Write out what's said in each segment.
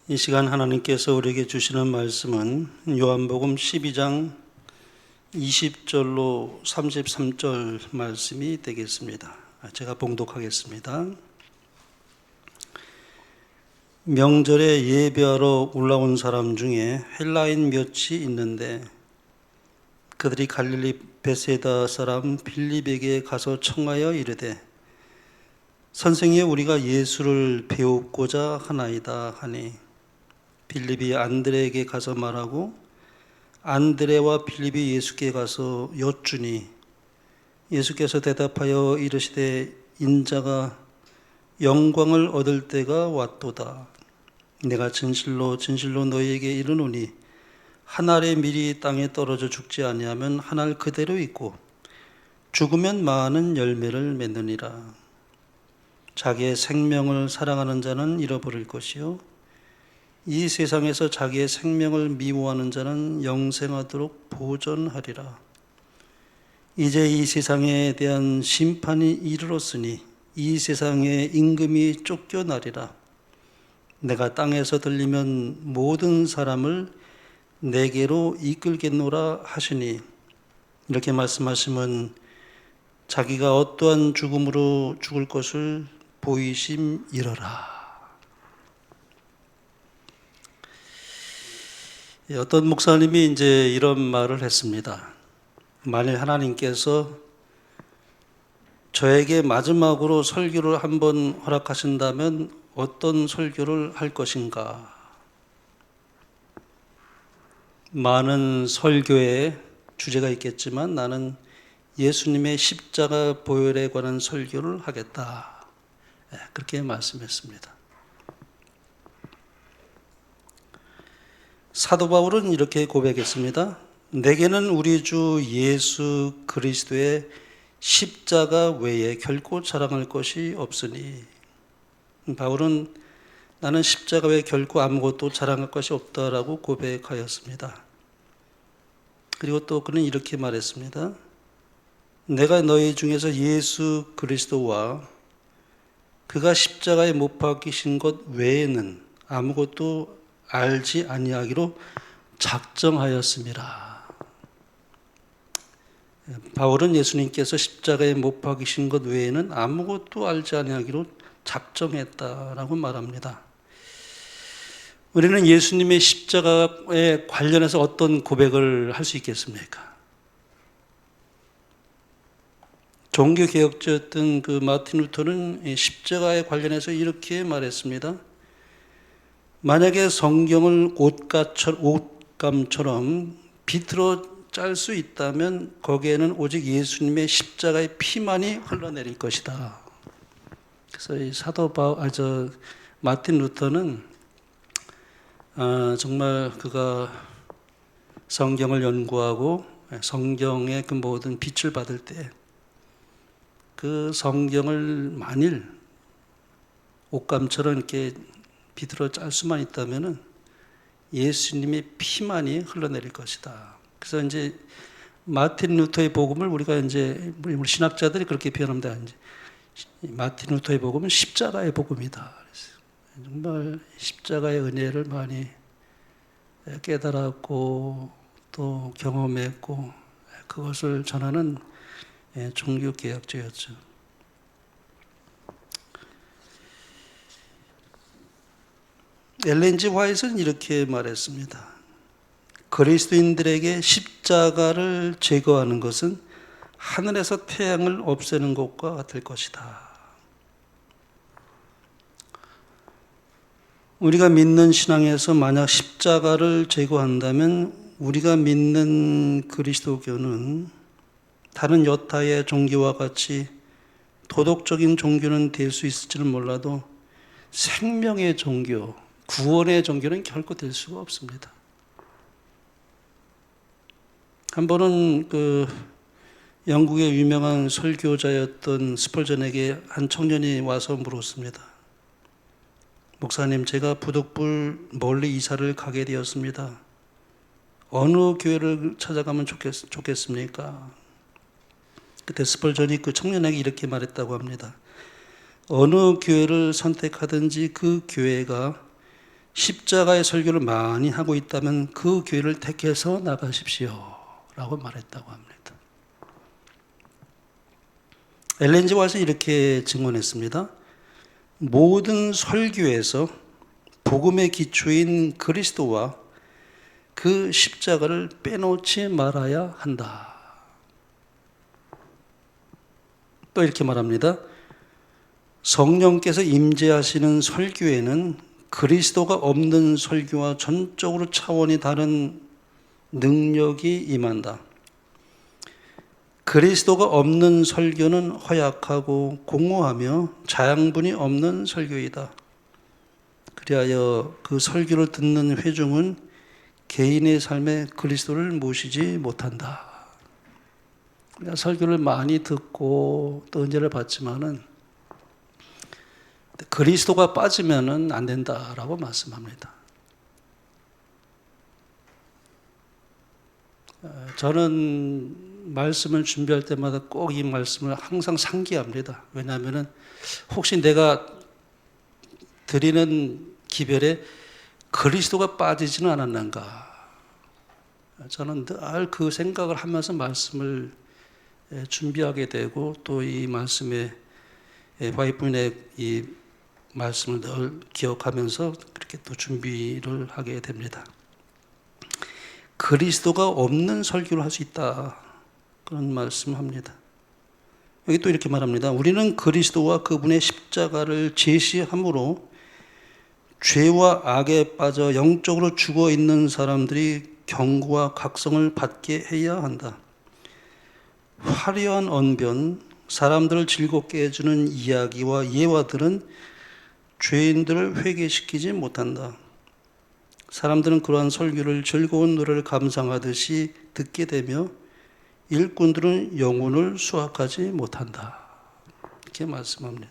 이 시간 하나님께서 우리에게 주시는 말씀은 요한복음 12장 20절로 33절 말씀이 되겠습니다. 제가 봉독하겠습니다. 명절에 예배하러 올라온 사람 중에 헬라인 몇이 있는데 그들이 갈릴리 베세다 사람 빌립에게 가서 청하여 이르되 선생이 우리가 예수를 배우고자 하나이다 하니 빌립이 안드레에게 가서 말하고 안드레와 빌립이 예수께 가서 여쭈니 예수께서 대답하여 이르시되 인자가 영광을 얻을 때가 왔도다. 내가 진실로 진실로 너희에게 이르노니 한 알의 밀이 땅에 떨어져 죽지 아니하면 한 알 그대로 있고 죽으면 많은 열매를 맺느니라. 자기의 생명을 사랑하는 자는 잃어버릴 것이요 이 세상에서 자기의 생명을 미워하는 자는 영생하도록 보존하리라. 이제 이 세상에 대한 심판이 이르렀으니 이 세상의 임금이 쫓겨나리라. 내가 땅에서 들리면 모든 사람을 내게로 이끌겠노라 하시니 이렇게 말씀하시면 자기가 어떠한 죽음으로 죽을 것을 보이심이러라. 어떤 목사님이 이제 이런 말을 했습니다. 만일 하나님께서 저에게 마지막으로 설교를 한번 허락하신다면 어떤 설교를 할 것인가? 많은 설교에 주제가 있겠지만 나는 예수님의 십자가 보혈에 관한 설교를 하겠다. 그렇게 말씀했습니다. 사도 바울은 이렇게 고백했습니다. 내게는 우리 주 예수 그리스도의 십자가 외에 결코 자랑할 것이 없으니 바울은 나는 십자가 외에 결코 아무것도 자랑할 것이 없다라고 고백하였습니다. 그리고 또 그는 이렇게 말했습니다. 내가 너희 중에서 예수 그리스도와 그가 십자가에 못 박히신 것 외에는 아무것도 알지 아니하기로 작정하였습니다. 바울은 예수님께서 십자가에 못 박히신 것 외에는 아무것도 알지 아니하기로 작정했다라고 말합니다. 우리는 예수님의 십자가에 관련해서 어떤 고백을 할 수 있겠습니까? 종교개혁자였던 그 마틴 루터는 십자가에 관련해서 이렇게 말했습니다. 만약에 성경을 옷감처럼 비틀어 짤 수 있다면 거기에는 오직 예수님의 십자가의 피만이 흘러내릴 것이다. 그래서 이 마틴 루터는 정말 그가 성경을 연구하고 성경의 그 모든 빛을 받을 때 그 성경을 만일 옷감처럼 이렇게 비틀어 짤 수만 있다면은 예수님의 피만이 흘러내릴 것이다. 그래서 이제 마틴 루터의 복음을 우리가 이제 우리 신학자들이 그렇게 표현합니다. 이제 마틴 루터의 복음은 십자가의 복음이다. 정말 십자가의 은혜를 많이 깨달았고 또 경험했고 그것을 전하는 종교개혁자였죠. 엘렌 G. 화이트는 이렇게 말했습니다. 그리스도인들에게 십자가를 제거하는 것은 하늘에서 태양을 없애는 것과 같을 것이다. 우리가 믿는 신앙에서 만약 십자가를 제거한다면 우리가 믿는 그리스도교는 다른 여타의 종교와 같이 도덕적인 종교는 될 수 있을지는 몰라도 생명의 종교, 구원의 종교는 결코 될 수가 없습니다. 한 번은 영국의 유명한 설교자였던 스펄전에게 한 청년이 와서 물었습니다. 목사님, 제가 부득불 멀리 이사를 가게 되었습니다. 어느 교회를 찾아가면 좋겠습니까? 그때 스펄전이 그 청년에게 이렇게 말했다고 합니다. 어느 교회를 선택하든지 그 교회가 십자가의 설교를 많이 하고 있다면 그 교회를 택해서 나가십시오 라고 말했다고 합니다. 엘렌 G 화이트는 이렇게 증언했습니다. 모든 설교에서 복음의 기초인 그리스도와 그 십자가를 빼놓지 말아야 한다. 또 이렇게 말합니다. 성령께서 임재하시는 설교에는 그리스도가 없는 설교와 전적으로 차원이 다른 능력이 임한다. 그리스도가 없는 설교는 허약하고 공허하며 자양분이 없는 설교이다. 그리하여 그 설교를 듣는 회중은 개인의 삶에 그리스도를 모시지 못한다. 설교를 많이 듣고 또 은혜를 받지만은 그리스도가 빠지면은 안 된다라고 말씀합니다. 저는 말씀을 준비할 때마다 꼭 이 말씀을 항상 상기합니다. 왜냐하면은 혹시 내가 드리는 기별에 그리스도가 빠지지는 않았는가. 저는 늘 그 생각을 하면서 말씀을 준비하게 되고 또 이 말씀에 와이프의 이 말씀을 늘 기억하면서 그렇게 또 준비를 하게 됩니다. 그리스도가 없는 설교를 할 수 있다. 그런 말씀을 합니다. 여기 또 이렇게 말합니다. 우리는 그리스도와 그분의 십자가를 제시함으로 죄와 악에 빠져 영적으로 죽어 있는 사람들이 경고와 각성을 받게 해야 한다. 화려한 언변, 사람들을 즐겁게 해주는 이야기와 예화들은 죄인들을 회개시키지 못한다. 사람들은 그러한 설교를 즐거운 노래를 감상하듯이 듣게 되며 일꾼들은 영혼을 수확하지 못한다. 이렇게 말씀합니다.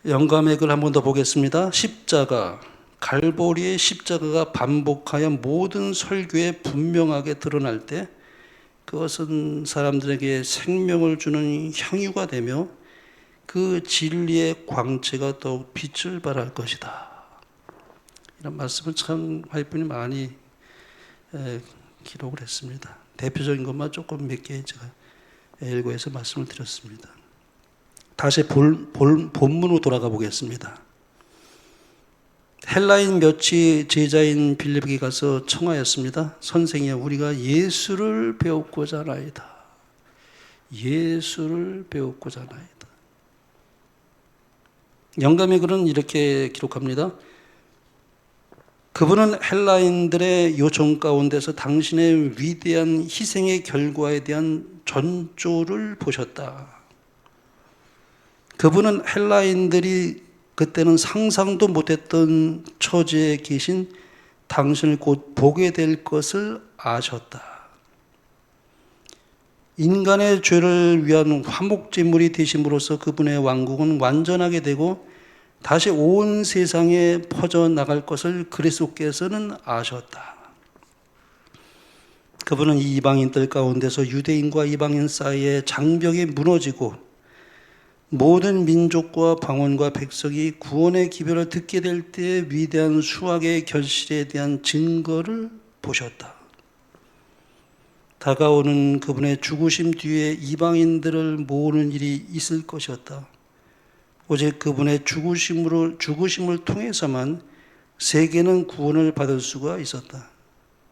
영감의 글 한 번 더 보겠습니다. 십자가, 갈보리의 십자가가 반복하여 모든 설교에 분명하게 드러날 때 그것은 사람들에게 생명을 주는 향유가 되며 그 진리의 광채가 더욱 빛을 발할 것이다. 이런 말씀을 참 화이트분이 많이 기록을 했습니다. 대표적인 것만 조금 몇 개 제가 일고해서 말씀을 드렸습니다. 다시 본문으로 돌아가 보겠습니다. 헬라인 몇이 제자인 빌립에게 가서 청하였습니다. 선생이여, 우리가 예수를 배웠고자 하나이다. 예수를 배웠고자 하나이다. 영감의 글은 이렇게 기록합니다. 그분은 헬라인들의 요청 가운데서 당신의 위대한 희생의 결과에 대한 전조를 보셨다. 그분은 헬라인들이 그때는 상상도 못했던 처지에 계신 당신을 곧 보게 될 것을 아셨다. 인간의 죄를 위한 화목제물이 되심으로써 그분의 왕국은 완전하게 되고 다시 온 세상에 퍼져나갈 것을 그리스도께서는 아셨다. 그분은 이 이방인들 가운데서 유대인과 이방인 사이에 장벽이 무너지고 모든 민족과 방언과 백성이 구원의 기별을 듣게 될 때의 위대한 수확의 결실에 대한 증거를 보셨다. 다가오는 그분의 죽으심 뒤에 이방인들을 모으는 일이 있을 것이었다. 오직 그분의 죽으심을 통해서만 세계는 구원을 받을 수가 있었다.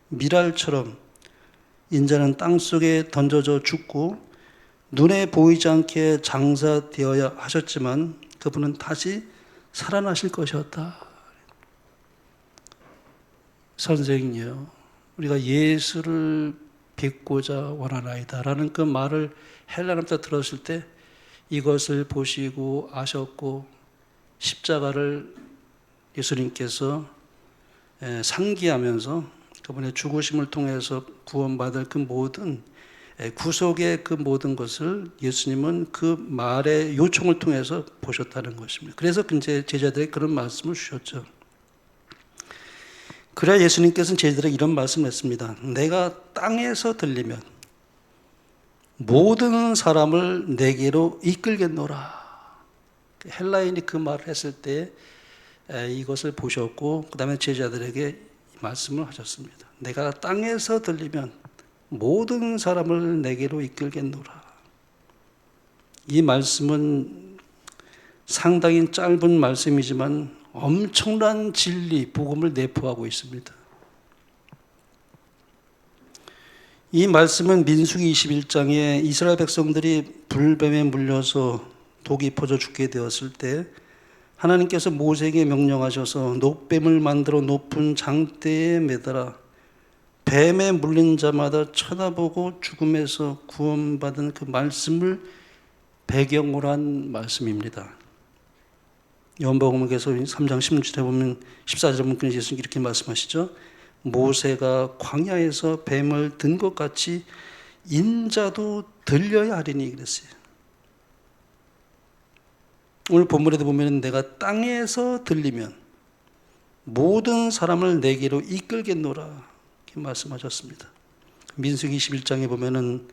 미랄처럼 인자는 땅속에 던져져 죽고 눈에 보이지 않게 장사되어야 하셨지만 그분은 다시 살아나실 것이었다. 선생이여, 우리가 예수를 뵙고자 원하나이다 라는 그 말을 헬라인들 들었을 때 이것을 보시고 아셨고 십자가를 예수님께서 상기하면서 그분의 죽으심을 통해서 구원받을 그 모든 구속의 그 모든 것을 예수님은 그 말의 요청을 통해서 보셨다는 것입니다. 그래서 이제 제자들에게 그런 말씀을 주셨죠. 그래야 예수님께서는 제자들에게 이런 말씀을 했습니다. 내가 땅에서 들리면 모든 사람을 내게로 이끌겠노라. 헬라인이 그 말을 했을 때 이것을 보셨고 그 다음에 제자들에게 말씀을 하셨습니다. 내가 땅에서 들리면 모든 사람을 내게로 이끌겠노라. 이 말씀은 상당히 짧은 말씀이지만 엄청난 진리, 복음을 내포하고 있습니다. 이 말씀은 민수기 21장에 이스라엘 백성들이 불뱀에 물려서 독이 퍼져 죽게 되었을 때 하나님께서 모세에게 명령하셔서 노뱀을 만들어 높은 장대에 매달아 뱀에 물린 자마다 쳐다보고 죽음에서 구원받은 그 말씀을 배경으로 한 말씀입니다. 요한복음에서 3장 16절에 보면 14절에 보면 예수님이 이렇게 말씀하시죠. 모세가 광야에서 뱀을 든 것 같이 인자도 들려야 하리니 그랬어요. 오늘 본문에도 보면 내가 땅에서 들리면 모든 사람을 내게로 이끌겠노라 이렇게 말씀하셨습니다. 민수기 21장에 보면은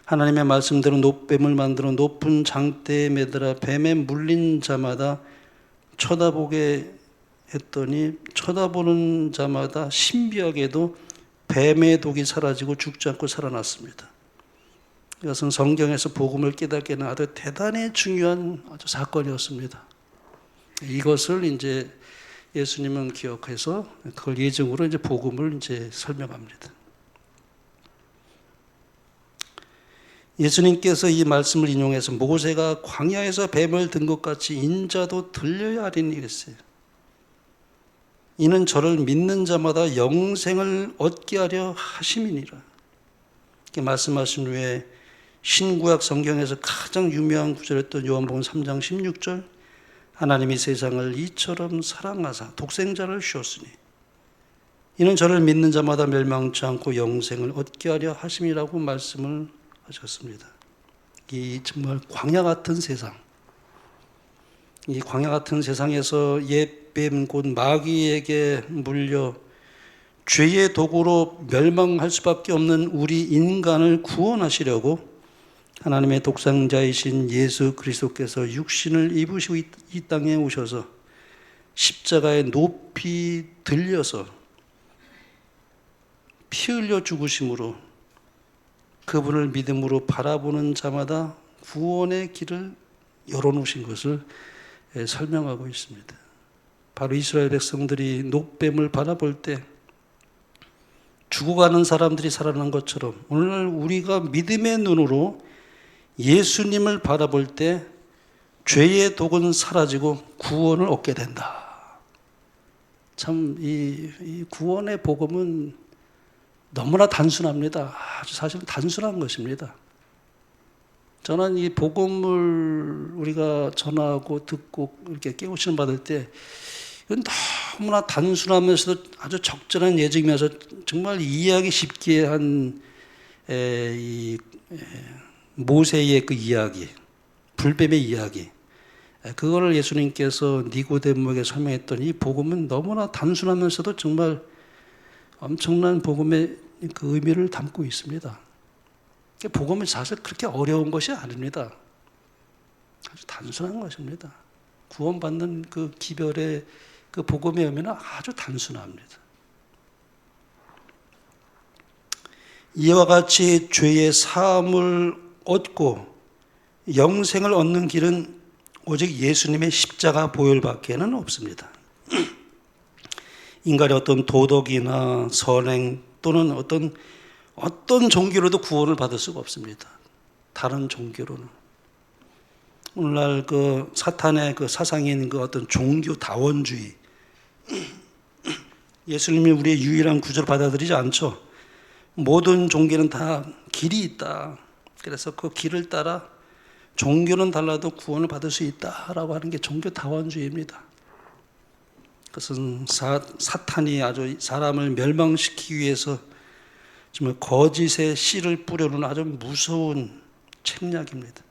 하나님의 말씀대로 노뱀을 만들어 높은 장대에 매달아 뱀에 물린 자마다 쳐다보게 했더니 쳐다보는 자마다 신비하게도 뱀의 독이 사라지고 죽지 않고 살아났습니다. 이것은 성경에서 복음을 깨닫게 하는 아주 대단히 중요한 아주 사건이었습니다. 이것을 이제 예수님은 기억해서 그걸 예증으로 이제 복음을 이제 설명합니다. 예수님께서 이 말씀을 인용해서 모세가 광야에서 뱀을 든 것 같이 인자도 들려야 하리니 그랬어요. 이는 저를 믿는 자마다 영생을 얻게 하려 하심이니라. 이렇게 말씀하신 후에 신구약 성경에서 가장 유명한 구절이었던 요한복음 3장 16절 하나님이 세상을 이처럼 사랑하사 독생자를 주셨으니 이는 저를 믿는 자마다 멸망치 않고 영생을 얻게 하려 하심이라고 말씀을 하셨습니다. 이 정말 광야 같은 세상, 이 광야 같은 세상에서 옛뱀 곧 마귀에게 물려 죄의 도구로 멸망할 수밖에 없는 우리 인간을 구원하시려고 하나님의 독생자이신 예수 그리스도께서 육신을 입으시고 이 땅에 오셔서 십자가에 높이 들려서 피 흘려 죽으심으로 그분을 믿음으로 바라보는 자마다 구원의 길을 열어놓으신 것을 설명하고 있습니다. 바로 이스라엘 백성들이 노뱀을 바라볼 때 죽어가는 사람들이 살아난 것처럼 오늘날 우리가 믿음의 눈으로 예수님을 바라볼 때 죄의 독은 사라지고 구원을 얻게 된다. 참 이 구원의 복음은 너무나 단순합니다. 아주 사실은 단순한 것입니다. 저는 이 복음을 우리가 전하고 듣고 이렇게 깨우침을 받을 때 이건 너무나 단순하면서도 아주 적절한 예증이면서 정말 이해하기 쉽게 한 모세의 그 이야기, 불뱀의 이야기, 그거를 예수님께서 니고데모에게 설명했던 이 복음은 너무나 단순하면서도 정말 엄청난 복음의 그 의미를 담고 있습니다. 복음은 사실 그렇게 어려운 것이 아닙니다. 아주 단순한 것입니다. 구원받는 그 기별의 그 복음의 의미는 아주 단순합니다. 이와 같이 죄의 사함을 얻고 영생을 얻는 길은 오직 예수님의 십자가 보혈밖에는 없습니다. 인간의 어떤 도덕이나 선행 또는 어떤 종교로도 구원을 받을 수가 없습니다. 다른 종교로는. 오늘날 그 사탄의 그 사상인 그 어떤 종교 다원주의, 예수님이 우리의 유일한 구주를 받아들이지 않죠. 모든 종교는 다 길이 있다. 그래서 그 길을 따라 종교는 달라도 구원을 받을 수 있다라고 하는 게 종교 다원주의입니다. 그것은 사탄이 아주 사람을 멸망시키기 위해서 정말 거짓의 씨를 뿌려놓은 아주 무서운 책략입니다.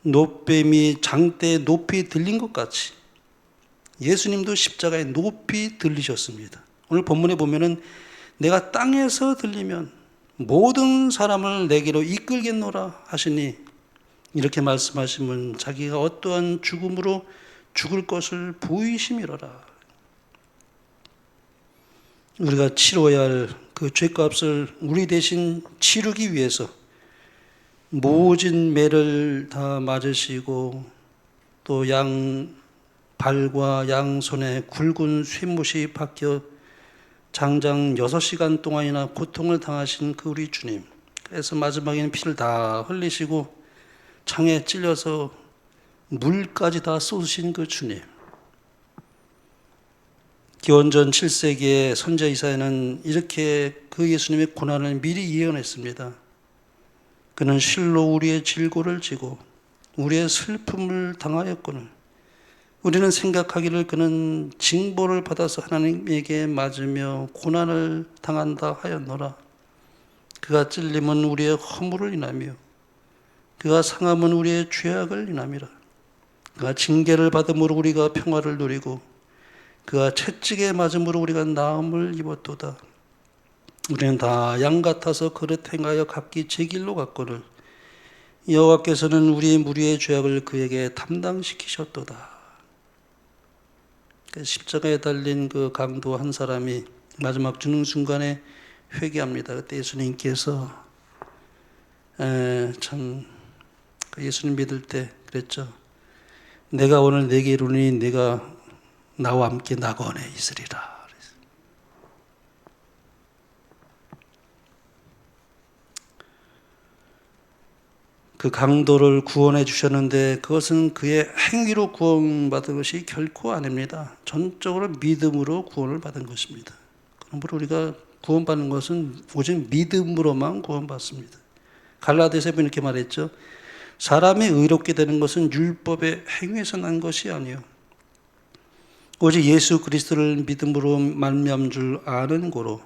노뱀이 장대에 높이 들린 것 같이 예수님도 십자가에 높이 들리셨습니다. 오늘 본문에 보면은 내가 땅에서 들리면 모든 사람을 내게로 이끌겠노라 하시니 이렇게 말씀하시면 자기가 어떠한 죽음으로 죽을 것을 보이심이로라. 우리가 치러야 할 그 죄값을 우리 대신 치르기 위해서 모진 매를 다 맞으시고 또 양 발과 양손에 굵은 쇠못이 박혀 장장 6시간 동안이나 고통을 당하신 그 우리 주님. 그래서 마지막에는 피를 다 흘리시고 창에 찔려서 물까지 다 쏟으신 그 주님. 기원전 7세기의 선지자 이사야는 이렇게 그 예수님의 고난을 미리 예언했습니다. 그는 실로 우리의 질고를 지고 우리의 슬픔을 당하였거늘 우리는 생각하기를 그는 징벌을 받아서 하나님에게 맞으며 고난을 당한다 하였노라. 그가 찔림은 우리의 허물을 인하며 그가 상함은 우리의 죄악을 인함이라. 그가 징계를 받음으로 우리가 평화를 누리고 그가 채찍에 맞음으로 우리가 나음을 입었도다. 우리는 다 양 같아서 그릇 행하여 각기 제 길로 갔거늘 여호와께서는 우리의 무리의 죄악을 그에게 담당시키셨도다. 십자가에 달린 그 강도 한 사람이 마지막 죽는 순간에 회개합니다. 그때 예수님께서 참 예수님 믿을 때 그랬죠. 내가 오늘 내게 이르니 내가 나와 함께 낙원에 있으리라. 그 강도를 구원해 주셨는데 그것은 그의 행위로 구원받은 것이 결코 아닙니다. 전적으로 믿음으로 구원을 받은 것입니다. 그러므로 우리가 구원받는 것은 오직 믿음으로만 구원받습니다. 갈라디아서에 보면 이렇게 말했죠. 사람이 의롭게 되는 것은 율법의 행위에서 난 것이 아니요 오직 예수 그리스도를 믿음으로 말미암은 줄 아는 고로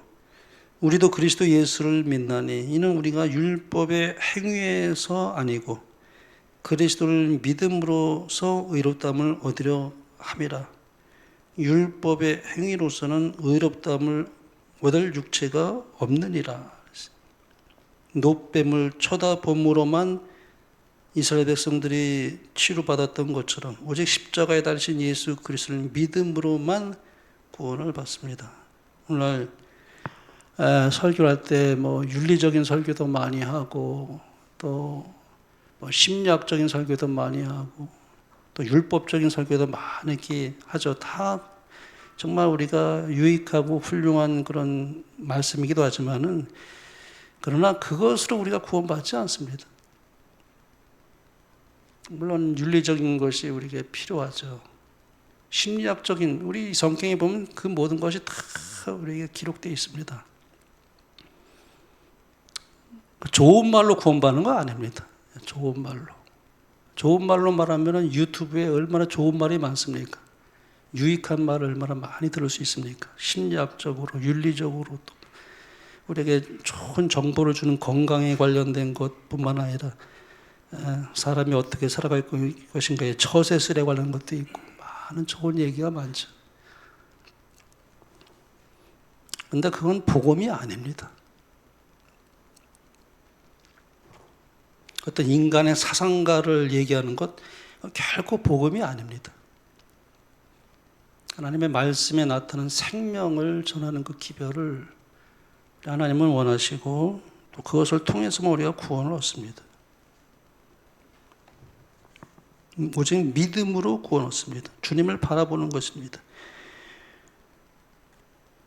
우리도 그리스도 예수를 믿나니 이는 우리가 율법의 행위에서 아니고 그리스도를 믿음으로써 의롭다함을 얻으려 함이라. 율법의 행위로서는 의롭다함을 얻을 육체가 없느니라. 노뱀을 쳐다봄으로만 이스라엘 백성들이 치료받았던 것처럼 오직 십자가에 달리신 예수 그리스도를 믿음으로만 구원을 받습니다. 오늘 설교할 때 윤리적인 설교도 많이 하고 또 심리학적인 설교도 많이 하고 또 율법적인 설교도 많이 이렇게 하죠. 다 정말 우리가 유익하고 훌륭한 그런 말씀이기도 하지만은 그러나 그것으로 우리가 구원받지 않습니다. 물론 윤리적인 것이 우리에게 필요하죠. 심리학적인 우리 성경에 보면 그 모든 것이 다 우리에게 기록되어 있습니다. 좋은 말로 구원받는 거 아닙니다. 좋은 말로. 좋은 말로 말하면 유튜브에 얼마나 좋은 말이 많습니까? 유익한 말을 얼마나 많이 들을 수 있습니까? 심리학적으로, 윤리적으로 또 우리에게 좋은 정보를 주는 건강에 관련된 것뿐만 아니라 사람이 어떻게 살아갈 것인가에 처세술에 관한 것도 있고 많은 좋은 얘기가 많죠. 그런데 그건 복음이 아닙니다. 어떤 인간의 사상가를 얘기하는 것 결코 복음이 아닙니다. 하나님의 말씀에 나타난 생명을 전하는 그 기별을 하나님은 원하시고 또 그것을 통해서만 우리가 구원을 얻습니다. 오직 믿음으로 구원 얻습니다. 주님을 바라보는 것입니다.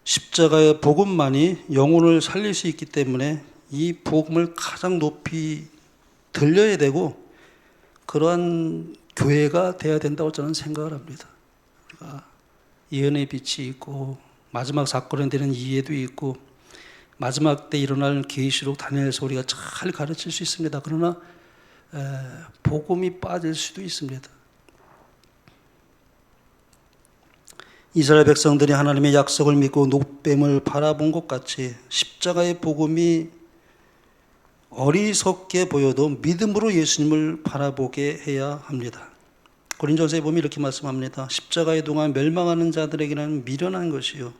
십자가의 복음만이 영혼을 살릴 수 있기 때문에 이 복음을 가장 높이 들려야 되고 그러한 교회가 돼야 된다고 저는 생각을 합니다. 우리가 예언의 빛이 있고 마지막 사건에 대한 이해도 있고 마지막 때 일어날 계시록 다니엘서 우리가 잘 가르칠 수 있습니다. 그러나 복음이 빠질 수도 있습니다. 이스라엘 백성들이 하나님의 약속을 믿고 노뱀을 바라본 것 같이 십자가의 복음이 어리석게 보여도 믿음으로 예수님을 바라보게 해야 합니다. 고린도전서에 보면 이렇게 말씀합니다. 십자가의 동안 멸망하는 자들에게는 미련한 것이요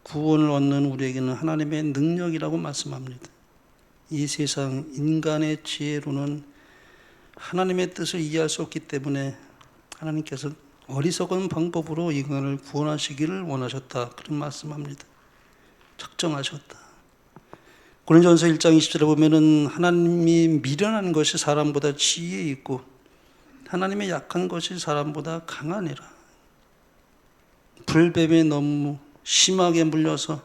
구원을 얻는 우리에게는 하나님의 능력이라고 말씀합니다. 이 세상 인간의 지혜로는 하나님의 뜻을 이해할 수 없기 때문에 하나님께서 어리석은 방법으로 인간을 구원하시기를 원하셨다. 그런 말씀합니다. 작정하셨다. 고린도전서 1장 20절에 보면은 하나님이 미련한 것이 사람보다 지혜 있고 하나님의 약한 것이 사람보다 강하니라. 불뱀에 너무 심하게 물려서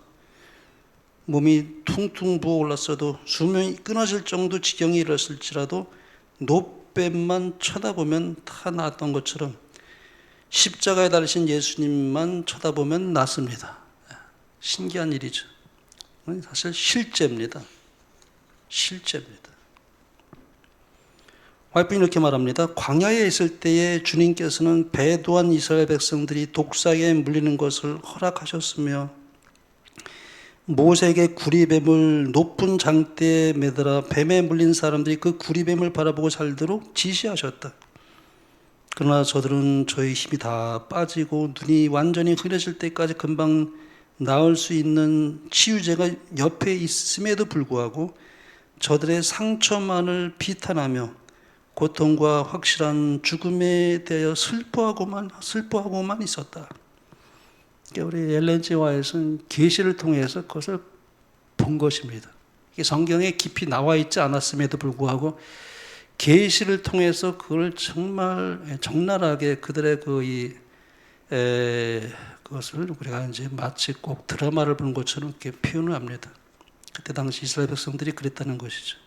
몸이 퉁퉁 부어올랐어도 수명이 끊어질 정도 지경이 이르렀을지라도 노뱀만 쳐다보면 다 나았던 것처럼 십자가에 달리신 예수님만 쳐다보면 낫습니다. 신기한 일이죠. 사실 실제입니다. 실제입니다. 와이프는 이렇게 말합니다. 광야에 있을 때에 주님께서는 배도한 이스라엘 백성들이 독사에 물리는 것을 허락하셨으며 모세에게 구리뱀을 높은 장대에 매달아 뱀에 물린 사람들이 그 구리뱀을 바라보고 살도록 지시하셨다. 그러나 저들은 저희 힘이 다 빠지고 눈이 완전히 흐려질 때까지 금방 나을 수 있는 치유제가 옆에 있음에도 불구하고 저들의 상처만을 비탄하며 고통과 확실한 죽음에 대하여 슬퍼하고만 있었다. 우리 엘렌 G 화이트는 계시를 통해서 그것을 본 것입니다. 이게 성경에 깊이 나와 있지 않았음에도 불구하고 계시를 통해서 그걸 정말 적나라하게 그들의 그것을 우리가 이제 마치 꼭 드라마를 보는 것처럼 이렇게 표현을 합니다. 그때 당시 이스라엘 백성들이 그랬다는 것이죠.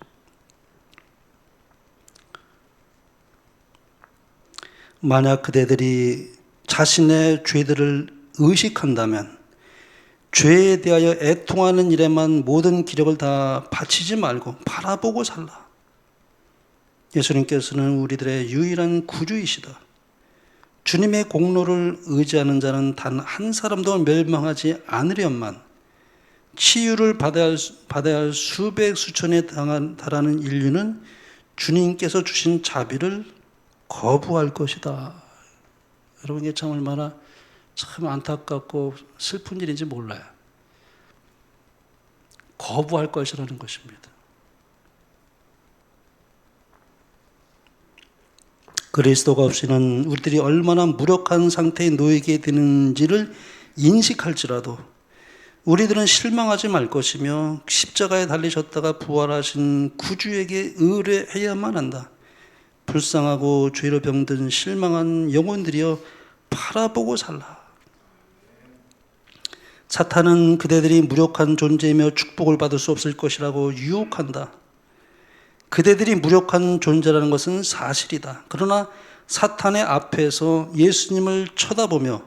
만약 그대들이 자신의 죄들을 의식한다면 죄에 대하여 애통하는 일에만 모든 기력을 다 바치지 말고 바라보고 살라. 예수님께서는 우리들의 유일한 구주이시다. 주님의 공로를 의지하는 자는 단 한 사람도 멸망하지 않으련만 치유를 받아야 할 수백 수천에 달하는 인류는 주님께서 주신 자비를 거부할 것이다. 여러분, 이게 참 얼마나 참 안타깝고 슬픈 일인지 몰라요. 거부할 것이라는 것입니다. 그리스도가 없이는 우리들이 얼마나 무력한 상태에 놓이게 되는지를 인식할지라도 우리들은 실망하지 말 것이며 십자가에 달리셨다가 부활하신 구주에게 의뢰해야만 한다. 불쌍하고 죄로 병든 실망한 영혼들이여 바라보고 살라. 사탄은 그대들이 무력한 존재이며 축복을 받을 수 없을 것이라고 유혹한다. 그대들이 무력한 존재라는 것은 사실이다. 그러나 사탄의 앞에서 예수님을 쳐다보며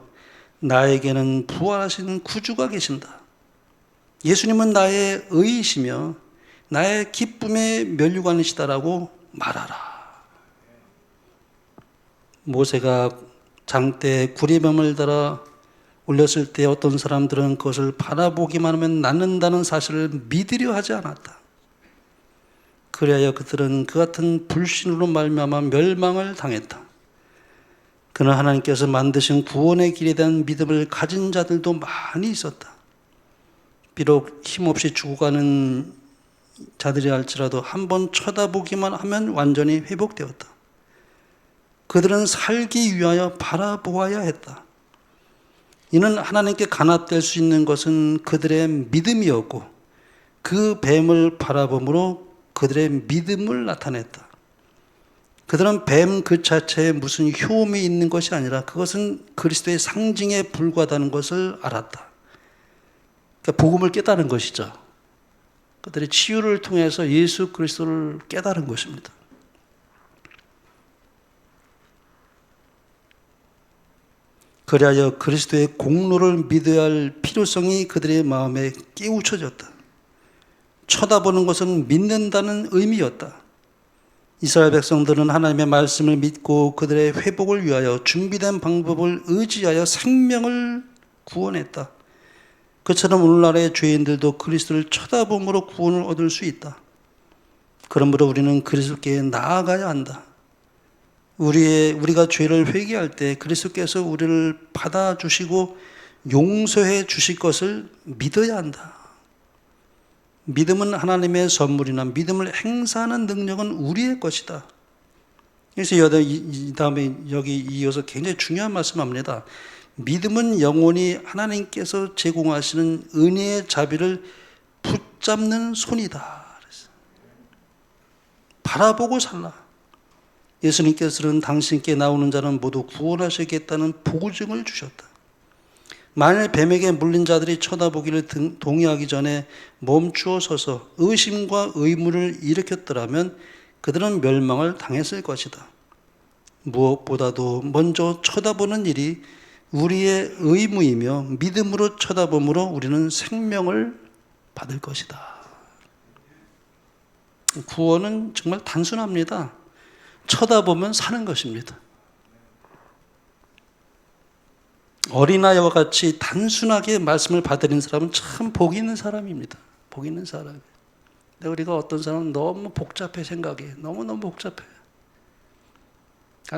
나에게는 부활하신 구주가 계신다. 예수님은 나의 의이시며 나의 기쁨의 면류관이시다라고 말하라. 모세가 장대에 구리뱀을 달아 올렸을 때 어떤 사람들은 그것을 바라보기만 하면 낫는다는 사실을 믿으려 하지 않았다. 그리하여 그들은 그 같은 불신으로 말미암아 멸망을 당했다. 그러나 하나님께서 만드신 구원의 길에 대한 믿음을 가진 자들도 많이 있었다. 비록 힘없이 죽어가는 자들이 할지라도 한번 쳐다보기만 하면 완전히 회복되었다. 그들은 살기 위하여 바라보아야 했다. 이는 하나님께 간합될 수 있는 것은 그들의 믿음이었고 그 뱀을 바라봄으로 그들의 믿음을 나타냈다. 그들은 뱀 그 자체에 무슨 효험이 있는 것이 아니라 그것은 그리스도의 상징에 불과하다는 것을 알았다. 그러니까 복음을 깨달은 것이죠. 그들의 치유를 통해서 예수 그리스도를 깨달은 것입니다. 그리하여 그리스도의 공로를 믿어야 할 필요성이 그들의 마음에 깨우쳐졌다. 쳐다보는 것은 믿는다는 의미였다. 이스라엘 백성들은 하나님의 말씀을 믿고 그들의 회복을 위하여 준비된 방법을 의지하여 생명을 구원했다. 그처럼 오늘날의 죄인들도 그리스도를 쳐다봄으로 구원을 얻을 수 있다. 그러므로 우리는 그리스도께 나아가야 한다. 우리가 죄를 회개할 때 그리스도께서 우리를 받아주시고 용서해 주실 것을 믿어야 한다. 믿음은 하나님의 선물이나 믿음을 행사하는 능력은 우리의 것이다. 그래서 이 다음에 여기 이어서 굉장히 중요한 말씀합니다. 믿음은 영원히 하나님께서 제공하시는 은혜의 자비를 붙잡는 손이다. 바라보고 살라. 예수님께서는 당신께 나오는 자는 모두 구원하시겠다는 보증을 주셨다. 만일 뱀에게 물린 자들이 쳐다보기를 동의하기 전에 멈추어 서서 의심과 의문을 일으켰더라면 그들은 멸망을 당했을 것이다. 무엇보다도 먼저 쳐다보는 일이 우리의 의무이며 믿음으로 쳐다봄으로 우리는 생명을 받을 것이다. 구원은 정말 단순합니다. 쳐다보면 사는 것입니다. 어린아이와 같이 단순하게 말씀을 받아들이는 사람은 참 복이 있는 사람입니다. 복이 있는 사람. 근데 우리가 어떤 사람은 너무 복잡해 생각이. 너무너무 복잡해.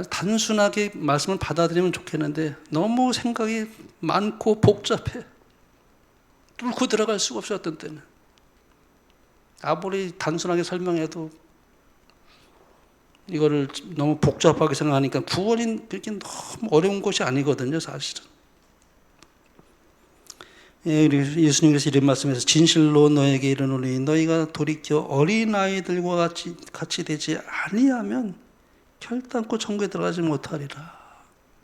단순하게 말씀을 받아들이면 좋겠는데 너무 생각이 많고 복잡해. 뚫고 들어갈 수가 없어 어떤 때는. 아무리 단순하게 설명해도 이거를 너무 복잡하게 생각하니까 구원이 그렇게 너무 어려운 것이 아니거든요, 사실은. 예, 예수님께서 이런 말씀에서 진실로 너에게 이르노니 너희가 돌이켜 어린아이들과 같이 되지 아니하면 결단코 천국에 들어가지 못하리라.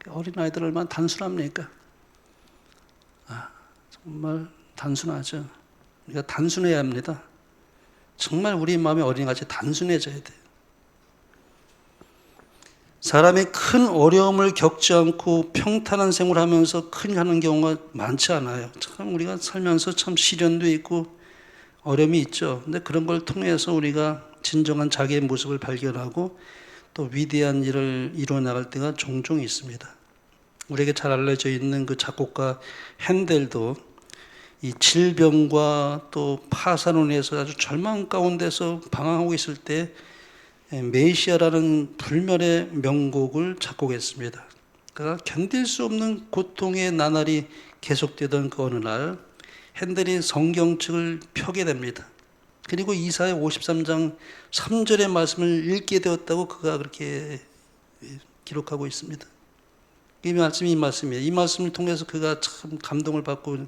어린아이들 얼마나 단순합니까? 정말 단순하죠. 우리가 단순해야 합니다. 정말 우리 마음이 어린이같이 단순해져야 돼요. 사람이 큰 어려움을 겪지 않고 평탄한 생활을 하면서 큰일 하는 경우가 많지 않아요. 참 우리가 살면서 참 시련도 있고 어려움이 있죠. 근데 그런 걸 통해서 우리가 진정한 자기의 모습을 발견하고 또 위대한 일을 이루어 나갈 때가 종종 있습니다. 우리에게 잘 알려져 있는 그 작곡가 핸델도 이 질병과 또 파산으로 인해서 아주 절망 가운데서 방황하고 있을 때 메시아라는 불멸의 명곡을 작곡했습니다. 그가 견딜 수 없는 고통의 나날이 계속되던 그 어느 날 핸델이 성경책을 펴게 됩니다. 그리고 이사야 53장 3절의 말씀을 읽게 되었다고 그가 그렇게 기록하고 있습니다. 이 말씀이에요. 이 말씀을 통해서 그가 참 감동을 받고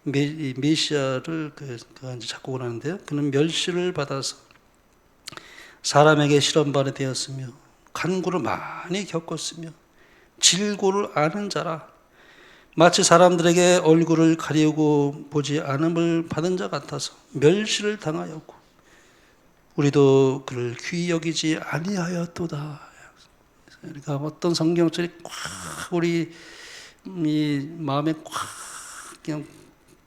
메시아를 그가 작곡을 하는데요. 그는 멸시를 받아서 사람에게 실험반이 되었으며 간구를 많이 겪었으며 질고를 아는 자라. 마치 사람들에게 얼굴을 가리우고 보지 않음을 받은 자 같아서 멸시를 당하였고 우리도 그를 귀히 여기지 아니하였도다. 그러니까 어떤 성경절이 꽉 우리 이 마음에 꽉 그냥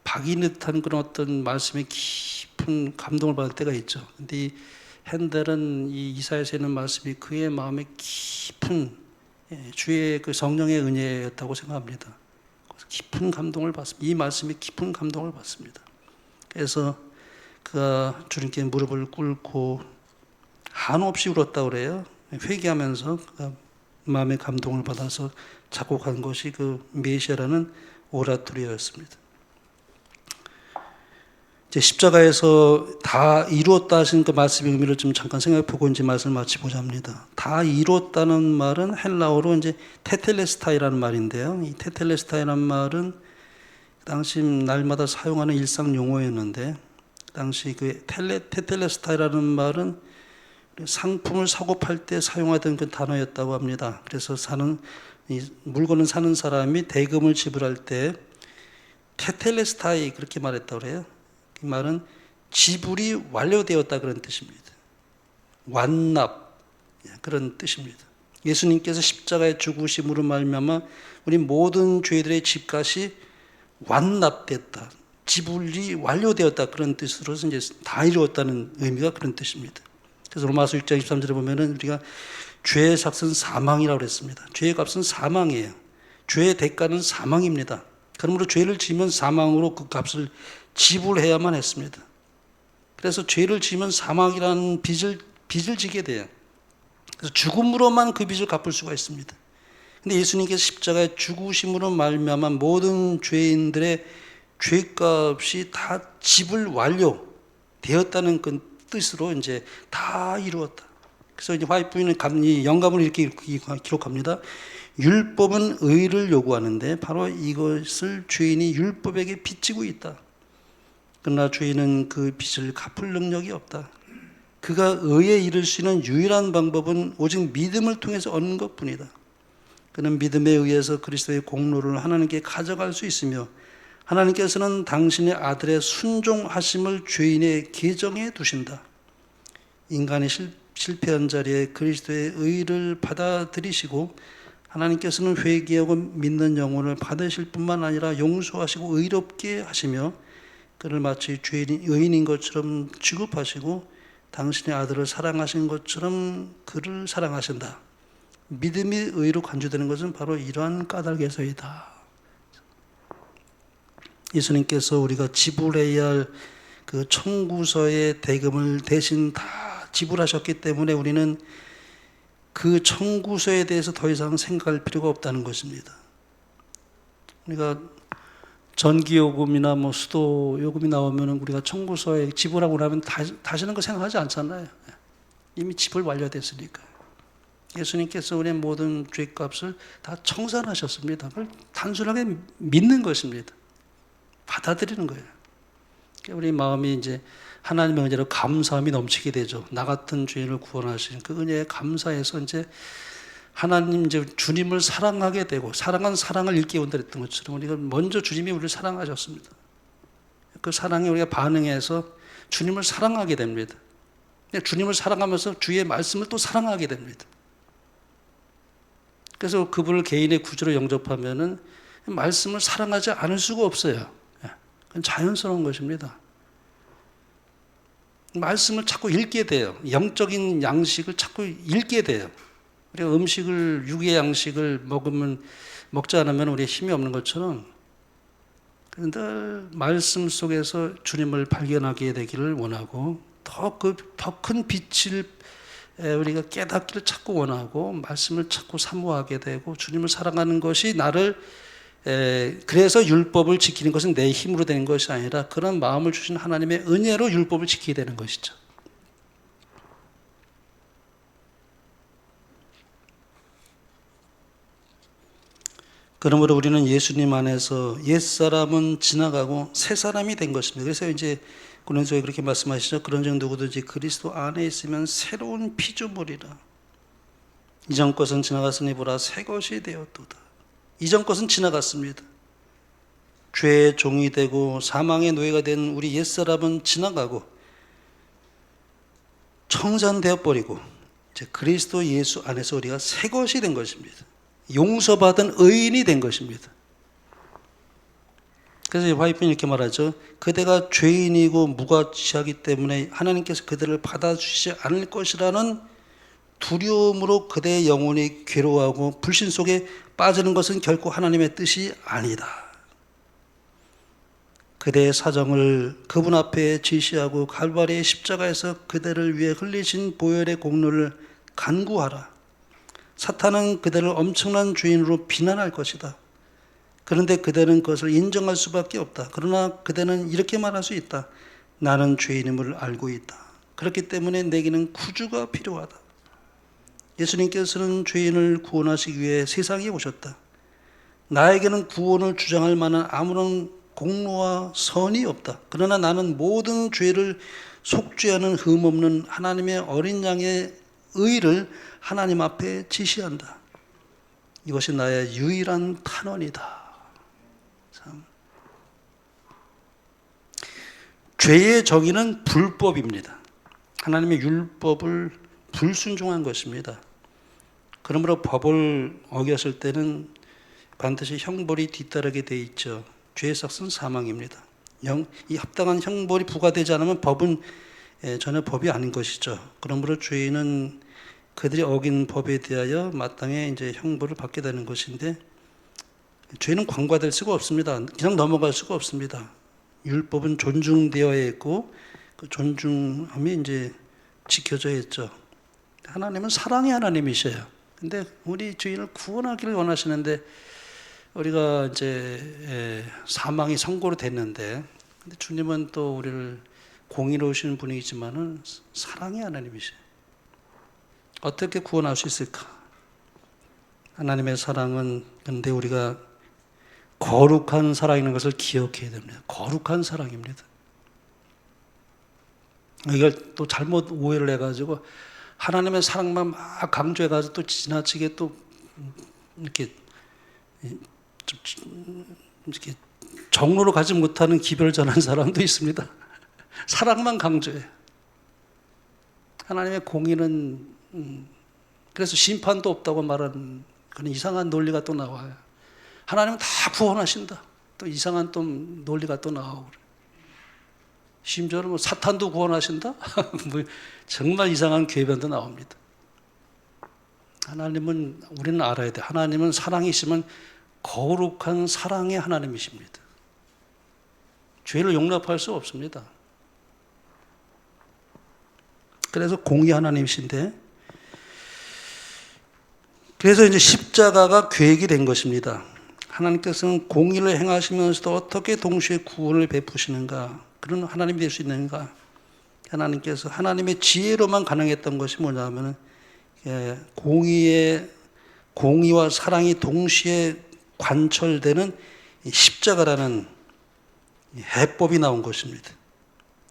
박인 듯한 그런 어떤 말씀에 깊은 감동을 받을 때가 있죠. 근데 이 핸델은 이 이사야에서 있는 말씀이 그의 마음에 깊은 주의 그 성령의 은혜였다고 생각합니다. 깊은 감동을 받습니다. 이 말씀에 깊은 감동을 받습니다. 그래서 그가 주님께 무릎을 꿇고 한없이 울었다고 그래요. 회개하면서 그가 마음의 감동을 받아서 작곡한 것이 그 메시아라는 오라토리였습니다. 이제 십자가에서 다 이루었다 하신 그 말씀의 의미를 좀 잠깐 생각해 보고 이제 말씀을 마치고자 합니다. 다 이루었다는 말은 헬라어로 이제 테텔레스타이라는 말인데요. 이 테텔레스타이라는 말은 당시 날마다 사용하는 일상 용어였는데 당시 그 테텔레스타이라는 말은 상품을 사고 팔 때 사용하던 그 단어였다고 합니다. 그래서 물건을 사는 사람이 대금을 지불할 때 테텔레스타이 그렇게 말했다고 그래요. 이 말은 지불이 완료되었다 그런 뜻입니다. 완납 그런 뜻입니다. 예수님께서 십자가에 죽으심으로 말미암아 우리 모든 죄들의 집값이 완납됐다. 지불이 완료되었다 그런 뜻으로 이제 다 이루었다는 의미가 그런 뜻입니다. 그래서 로마서 6장 23절에 보면은 우리가 죄의 삭은 사망이라고 그랬습니다. 죄의 값은 사망이에요. 죄의 대가는 사망입니다. 그러므로 죄를 지면 사망으로 그 값을 지불해야만 했습니다. 그래서 죄를 지면 사망이라는 빚을 지게 돼요. 그래서 죽음으로만 그 빚을 갚을 수가 있습니다. 근데 예수님께서 십자가에 죽으심으로 말미암아 모든 죄인들의 죄값이 다 지불 완료되었다는 그 뜻으로 이제 다 이루었다. 그래서 이제 화이트부인은 이 영감을 이렇게 기록합니다. 율법은 의를 요구하는데 바로 이것을 죄인이 율법에게 빚지고 있다. 그러나 죄인은 그 빚을 갚을 능력이 없다. 그가 의에 이를 수 있는 유일한 방법은 오직 믿음을 통해서 얻는 것뿐이다. 그는 믿음에 의해서 그리스도의 공로를 하나님께 가져갈 수 있으며 하나님께서는 당신의 아들의 순종하심을 죄인의 계정에 두신다. 인간이 실패한 자리에 그리스도의 의를 받아들이시고 하나님께서는 회개하고 믿는 영혼을 받으실 뿐만 아니라 용서하시고 의롭게 하시며 그를 마치 의인인 것처럼 취급하시고 당신의 아들을 사랑하신 것처럼 그를 사랑하신다. 믿음이 의로 간주되는 것은 바로 이러한 까닭에서이다. 예수님께서 우리가 지불해야 할 그 청구서의 대금을 대신 다 지불하셨기 때문에 우리는 그 청구서에 대해서 더 이상 생각할 필요가 없다는 것입니다. 우리가 전기요금이나 뭐 수도요금이 나오면 우리가 청구서에 지불하고 나면 다시는 그 생각하지 않잖아요. 이미 지불 완료됐으니까. 예수님께서 우리의 모든 죄값을 다 청산하셨습니다. 그걸 단순하게 믿는 것입니다. 받아들이는 거예요. 우리 마음이 이제 하나님의 은혜로 감사함이 넘치게 되죠. 나 같은 죄인을 구원하신 그 은혜에 감사해서 이제 하나님 이제 주님을 사랑하게 되고 사랑한 사랑을 일깨운다 했던 것처럼 우리가 먼저 주님이 우리를 사랑하셨습니다. 그 사랑에 우리가 반응해서 주님을 사랑하게 됩니다. 주님을 사랑하면서 주의 말씀을 또 사랑하게 됩니다. 그래서 그분을 개인의 구주로 영접하면은 말씀을 사랑하지 않을 수가 없어요. 그건 자연스러운 것입니다. 말씀을 자꾸 읽게 돼요. 영적인 양식을 자꾸 읽게 돼요. 우리가 음식을, 육의 양식을 먹지 않으면 우리의 힘이 없는 것처럼 늘 말씀 속에서 주님을 발견하게 되기를 원하고 더 큰 빛을 우리가 깨닫기를 자꾸 원하고 말씀을 자꾸 사모하게 되고 주님을 사랑하는 것이 나를 그래서 율법을 지키는 것은 내 힘으로 되는 것이 아니라 그런 마음을 주신 하나님의 은혜로 율법을 지키게 되는 것이죠. 그러므로 우리는 예수님 안에서 옛사람은 지나가고 새사람이 된 것입니다. 그래서 이제 고린도서에 그렇게 말씀하시죠. 그런즉 누구든지 그리스도 안에 있으면 새로운 피조물이라. 이전 것은 지나갔으니 보라 새 것이 되었도다. 이전 것은 지나갔습니다. 죄의 종이 되고 사망의 노예가 된 우리 옛사람은 지나가고 청산되어 버리고 이제 그리스도 예수 안에서 우리가 새 것이 된 것입니다. 용서받은 의인이 된 것입니다. 그래서 화이트는 이렇게 말하죠. 그대가 죄인이고 무가치하기 때문에 하나님께서 그들을 받아주시지 않을 것이라는 두려움으로 그대의 영혼이 괴로워하고 불신 속에 빠지는 것은 결코 하나님의 뜻이 아니다. 그대의 사정을 그분 앞에 제시하고 갈바리의 십자가에서 그대를 위해 흘리신 보혈의 공로를 간구하라. 사탄은 그대를 엄청난 죄인으로 비난할 것이다. 그런데 그대는 그것을 인정할 수밖에 없다. 그러나 그대는 이렇게 말할 수 있다. 나는 죄인임을 알고 있다. 그렇기 때문에 내게는 구주가 필요하다. 예수님께서는 죄인을 구원하시기 위해 세상에 오셨다. 나에게는 구원을 주장할 만한 아무런 공로와 선이 없다. 그러나 나는 모든 죄를 속죄하는 흠없는 하나님의 어린 양의 의를 하나님 앞에 지시한다. 이것이 나의 유일한 탄원이다. 참. 죄의 정의는 불법입니다. 하나님의 율법을 불순종한 것입니다. 그러므로 법을 어겼을 때는 반드시 형벌이 뒤따르게 돼 있죠. 죄의 삭은 사망입니다. 이 합당한 형벌이 부과되지 않으면 법은 전혀 법이 아닌 것이죠. 그러므로 죄인은 그들이 어긴 법에 대하여 마땅히 이제 형벌을 받게 되는 것인데 죄는 관과될 수가 없습니다. 그냥 넘어갈 수가 없습니다. 율법은 존중되어야 했고 그 존중함이 이제 지켜져야 했죠. 하나님은 사랑의 하나님이셔요. 근데 우리 죄인을 구원하기를 원하시는데 우리가 이제 사망이 선고로 됐는데 근데 주님은 또 우리를 공의로우신 분이지만은 사랑의 하나님이셔요. 어떻게 구원할 수 있을까? 하나님의 사랑은 근데 우리가 거룩한 사랑이라는 것을 기억해야 됩니다. 거룩한 사랑입니다. 이걸 또 잘못 오해를 해가지고 하나님의 사랑만 막 강조해가지고 또 지나치게 또 이렇게 이렇게 정로로 가지 못하는 기별을 전하는 사람도 있습니다. 사랑만 강조해. 하나님의 공의는 그래서 심판도 없다고 말하는 그런 이상한 논리가 또 나와요. 하나님은 다 구원하신다. 또 이상한 또 논리가 또 나오고 그래. 심지어는 뭐 사탄도 구원하신다? 뭐 정말 이상한 궤변도 나옵니다. 하나님은 우리는 알아야 돼. 하나님은 사랑이시면 거룩한 사랑의 하나님이십니다. 죄를 용납할 수 없습니다. 그래서 공의 하나님이신데, 그래서 이제 십자가가 계획이 된 것입니다. 하나님께서는 공의를 행하시면서도 어떻게 동시에 구원을 베푸시는가, 그런 하나님이 될 수 있는가. 하나님께서 하나님의 지혜로만 가능했던 것이 뭐냐면 공의와 사랑이 동시에 관철되는 십자가라는 해법이 나온 것입니다.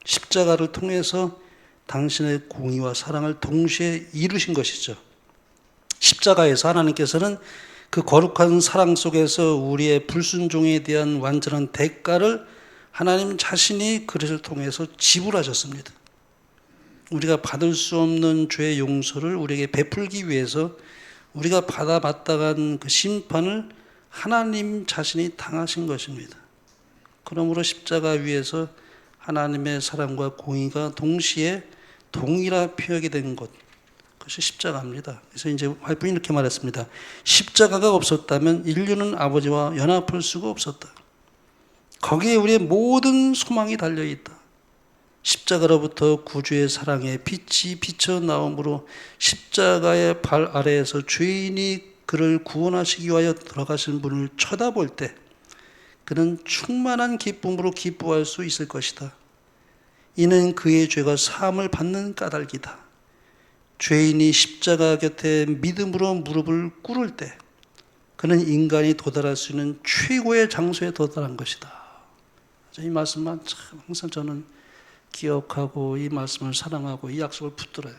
십자가를 통해서 당신의 공의와 사랑을 동시에 이루신 것이죠. 십자가에서 하나님께서는 그 거룩한 사랑 속에서 우리의 불순종에 대한 완전한 대가를 하나님 자신이 그것을 통해서 지불하셨습니다. 우리가 받을 수 없는 죄의 용서를 우리에게 베풀기 위해서 우리가 받아마땅한 그 심판을 하나님 자신이 당하신 것입니다. 그러므로 십자가 위에서 하나님의 사랑과 공의가 동시에 동일하게 된 것, 그것이 십자가입니다. 그래서 이제 활분이 이렇게 말했습니다. 십자가가 없었다면 인류는 아버지와 연합할 수가 없었다. 거기에 우리의 모든 소망이 달려있다. 십자가로부터 구주의 사랑의 빛이 비쳐나옴으로 십자가의 발 아래에서 죄인이 그를 구원하시기 위하여 들어가신 분을 쳐다볼 때 그는 충만한 기쁨으로 기뻐할 수 있을 것이다. 이는 그의 죄가 사함을 받는 까닭이다. 죄인이 십자가 곁에 믿음으로 무릎을 꿇을 때 그는 인간이 도달할 수 있는 최고의 장소에 도달한 것이다. 이 말씀만 참 항상 저는 기억하고 이 말씀을 사랑하고 이 약속을 붙들어요.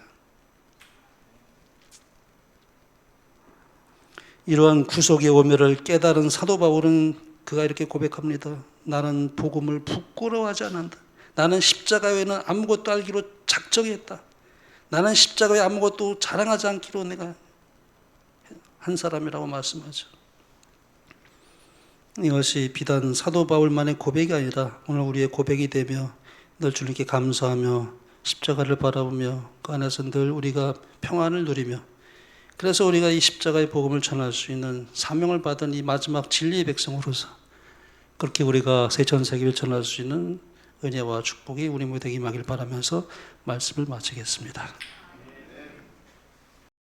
이러한 구속의 오멸을 깨달은 사도 바울은 그가 이렇게 고백합니다. 나는 복음을 부끄러워하지 않는다. 나는 십자가 외에는 아무것도 알기로 작정했다. 나는 십자가 외에 아무것도 자랑하지 않기로 내가 한 사람이라고 말씀하죠. 이것이 비단 사도 바울만의 고백이 아니라 오늘 우리의 고백이 되며 늘 주님께 감사하며 십자가를 바라보며 그 안에서 늘 우리가 평안을 누리며 그래서 우리가 이 십자가의 복음을 전할 수 있는 사명을 받은 이 마지막 진리의 백성으로서 그렇게 우리가 전 세계를 전할 수 있는 은혜와 축복이 우리 모두에게 임하길 바라면서 말씀을 마치겠습니다.